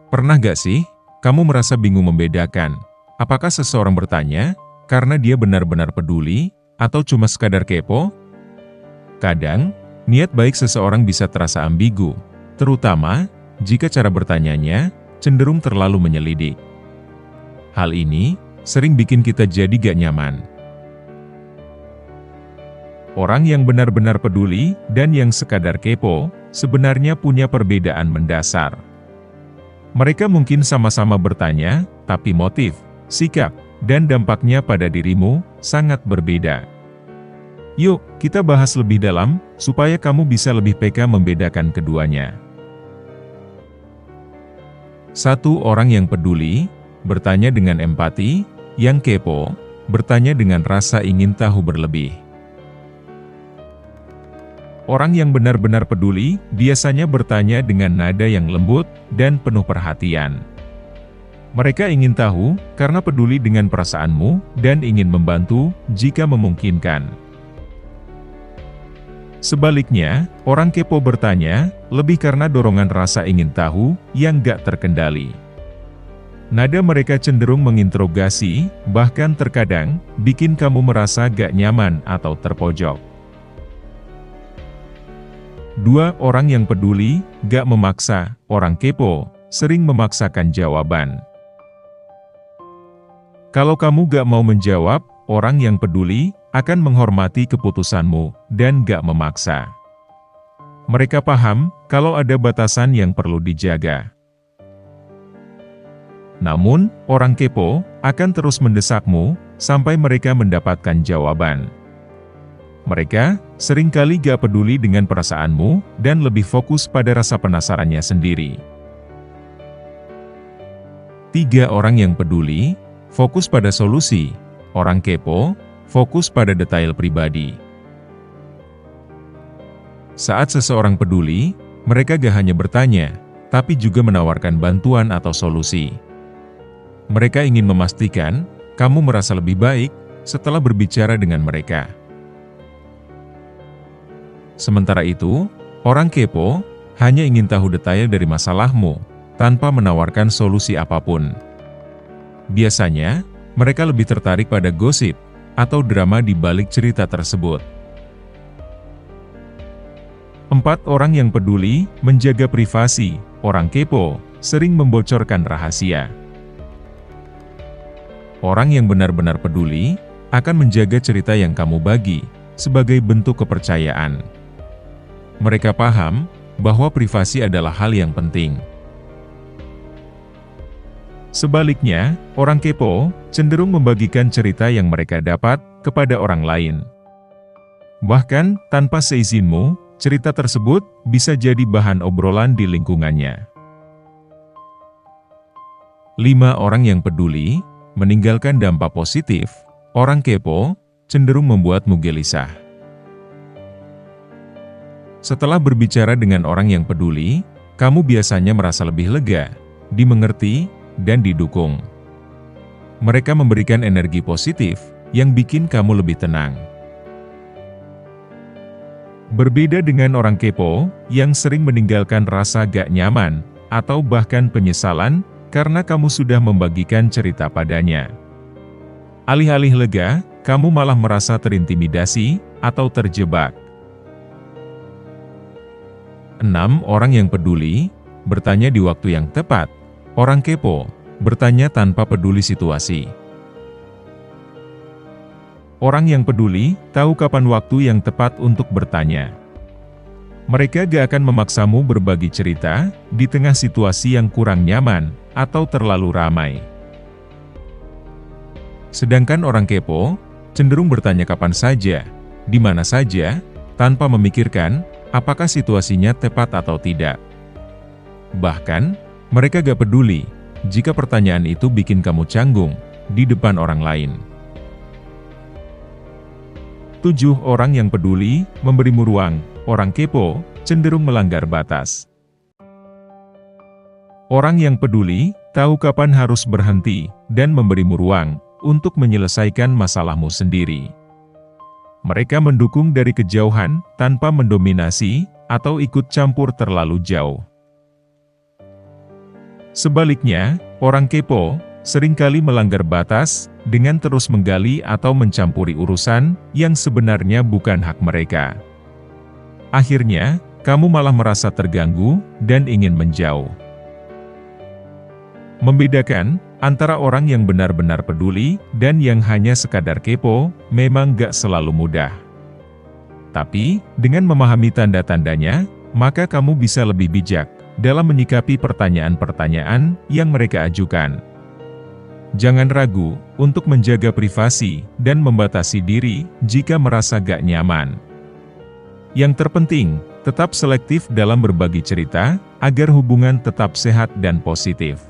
Pernah gak sih, kamu merasa bingung membedakan, apakah seseorang bertanya karena dia benar-benar peduli, atau cuma sekadar kepo? Kadang, niat baik seseorang bisa terasa ambigu, terutama jika cara bertanyanya cenderung terlalu menyelidik. Hal ini sering bikin kita jadi gak nyaman. Orang yang benar-benar peduli dan yang sekadar kepo sebenarnya punya perbedaan mendasar. Mereka mungkin sama-sama bertanya, tapi motif, sikap, dan dampaknya pada dirimu sangat berbeda. Yuk, kita bahas lebih dalam, supaya kamu bisa lebih peka membedakan keduanya. 1. Orang yang peduli, bertanya dengan empati, yang kepo, bertanya dengan rasa ingin tahu berlebih. Orang yang benar-benar peduli, biasanya bertanya dengan nada yang lembut dan penuh perhatian. Mereka ingin tahu, karena peduli dengan perasaanmu, dan ingin membantu, jika memungkinkan. Sebaliknya, orang kepo bertanya, lebih karena dorongan rasa ingin tahu, yang gak terkendali. Nada mereka cenderung menginterogasi, bahkan terkadang, bikin kamu merasa gak nyaman atau terpojok. 2. Orang yang peduli, gak memaksa. Orang kepo sering memaksakan jawaban. Kalau kamu gak mau menjawab, orang yang peduli akan menghormati keputusanmu dan gak memaksa. Mereka paham kalau ada batasan yang perlu dijaga. Namun, orang kepo akan terus mendesakmu sampai mereka mendapatkan jawaban. Mereka seringkali gak peduli dengan perasaanmu dan lebih fokus pada rasa penasarannya sendiri. 3. Orang yang peduli, fokus pada solusi. Orang kepo, fokus pada detail pribadi. Saat seseorang peduli, mereka gak hanya bertanya, tapi juga menawarkan bantuan atau solusi. Mereka ingin memastikan kamu merasa lebih baik setelah berbicara dengan mereka. Sementara itu, orang kepo hanya ingin tahu detail dari masalahmu, tanpa menawarkan solusi apapun. Biasanya, mereka lebih tertarik pada gosip, atau drama di balik cerita tersebut. 4. Orang yang peduli, menjaga privasi. Orang kepo sering membocorkan rahasia. Orang yang benar-benar peduli, akan menjaga cerita yang kamu bagi, sebagai bentuk kepercayaan. Mereka paham bahwa privasi adalah hal yang penting. Sebaliknya, orang kepo cenderung membagikan cerita yang mereka dapat kepada orang lain. Bahkan, tanpa seizinmu, cerita tersebut bisa jadi bahan obrolan di lingkungannya. 5. Orang yang peduli, meninggalkan dampak positif. Orang kepo cenderung membuatmu gelisah. Setelah berbicara dengan orang yang peduli, kamu biasanya merasa lebih lega, dimengerti, dan didukung. Mereka memberikan energi positif, yang bikin kamu lebih tenang. Berbeda dengan orang kepo, yang sering meninggalkan rasa gak nyaman, atau bahkan penyesalan, karena kamu sudah membagikan cerita padanya. Alih-alih lega, kamu malah merasa terintimidasi, atau terjebak. 6. Orang yang peduli, bertanya di waktu yang tepat. Orang kepo, bertanya tanpa peduli situasi. Orang yang peduli, tahu kapan waktu yang tepat untuk bertanya. Mereka gak akan memaksamu berbagi cerita, di tengah situasi yang kurang nyaman, atau terlalu ramai. Sedangkan orang kepo, cenderung bertanya kapan saja, di mana saja, tanpa memikirkan, apakah situasinya tepat atau tidak. Bahkan, mereka gak peduli jika pertanyaan itu bikin kamu canggung di depan orang lain. 7. Orang yang peduli, memberimu ruang. Orang kepo cenderung melanggar batas. Orang yang peduli, tahu kapan harus berhenti, dan memberimu ruang untuk menyelesaikan masalahmu sendiri. Mereka mendukung dari kejauhan, tanpa mendominasi, atau ikut campur terlalu jauh. Sebaliknya, orang kepo seringkali melanggar batas dengan terus menggali atau mencampuri urusan yang sebenarnya bukan hak mereka. Akhirnya, kamu malah merasa terganggu dan ingin menjauh. Membedakan antara orang yang benar-benar peduli dan yang hanya sekadar kepo memang gak selalu mudah. Tapi, dengan memahami tanda-tandanya, maka kamu bisa lebih bijak dalam menyikapi pertanyaan-pertanyaan yang mereka ajukan. Jangan ragu untuk menjaga privasi dan membatasi diri jika merasa gak nyaman. Yang terpenting, tetap selektif dalam berbagi cerita, agar hubungan tetap sehat dan positif.